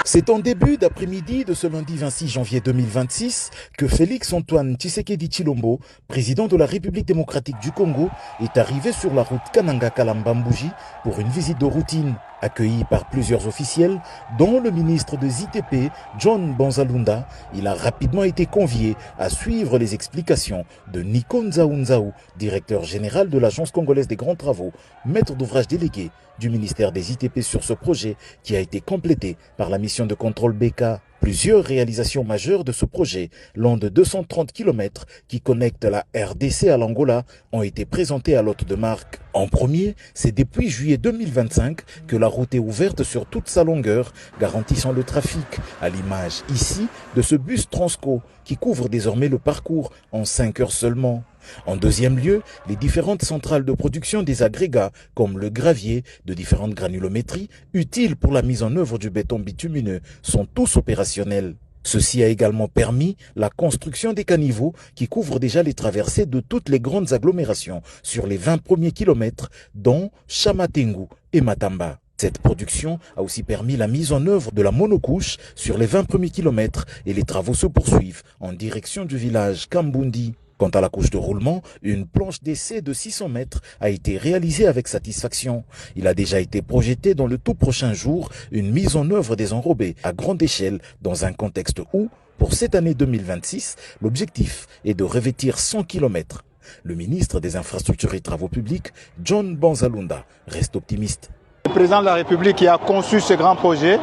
C'est en début d'après-midi de ce lundi 26 janvier 2026 que Félix-Antoine Tshisekedi Tshilombo, président de la République démocratique du Congo, est arrivé sur la route Kananga-Kalamba-Mbouji pour une visite de routine. Accueilli par plusieurs officiels, dont le ministre de ZITP, John Banzalunda, il a rapidement été convié à suivre les explications de Nico Nzaou, directeur général de l'Agence congolaise des grands travaux, maître d'ouvrage délégué du ministère des ITP sur ce projet qui a été complété par la mission de contrôle BK. Plusieurs réalisations majeures de ce projet, long de 230 km qui connecte la RDC à l'Angola, ont été présentées à l'hôte de marque. En premier, c'est depuis juillet 2025 que la route est ouverte sur toute sa longueur, garantissant le trafic, à l'image ici de ce bus Transco qui couvre désormais le parcours en 5 heures seulement. En deuxième lieu, les différentes centrales de production des agrégats, comme le gravier, de différentes granulométries, utiles pour la mise en œuvre du béton bitumineux, sont tous opérationnels. Ceci a également permis la construction des caniveaux qui couvrent déjà les traversées de toutes les grandes agglomérations sur les 20 premiers kilomètres, dont Chamatengu et Matamba. Cette production a aussi permis la mise en œuvre de la monocouche sur les 20 premiers kilomètres et les travaux se poursuivent en direction du village Kambundi. Quant à la couche de roulement, une planche d'essai de 600 mètres a été réalisée avec satisfaction. Il a déjà été projeté dans le tout prochain jour une mise en œuvre des enrobés à grande échelle dans un contexte où, pour cette année 2026, l'objectif est de revêtir 100 km. Le ministre des Infrastructures et Travaux publics, John Banzalunda, reste optimiste. Le président de la République qui a conçu ce grand projet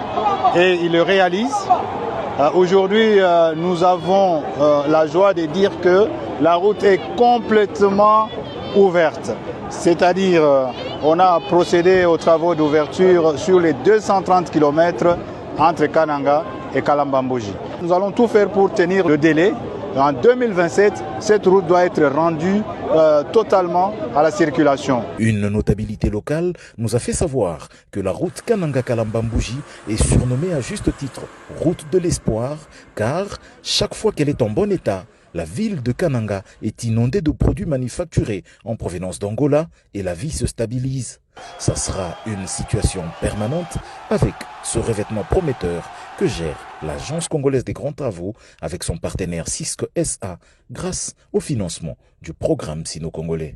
et il le réalise. Aujourd'hui, nous avons la joie de dire que la route est complètement ouverte. C'est-à-dire, on a procédé aux travaux d'ouverture sur les 230 km entre Kananga et Kalamba-Mbouji. Nous allons tout faire pour tenir le délai. En 2027, cette route doit être rendue totalement à la circulation. Une notabilité locale nous a fait savoir que la route Kananga-Kalamba-Mbouji est surnommée à juste titre route de l'espoir, car chaque fois qu'elle est en bon état, la ville de Kananga est inondée de produits manufacturés en provenance d'Angola et la vie se stabilise. Ça sera une situation permanente avec ce revêtement prometteur que gère l'Agence congolaise des grands travaux avec son partenaire Cisco SA grâce au financement du programme sino-congolais.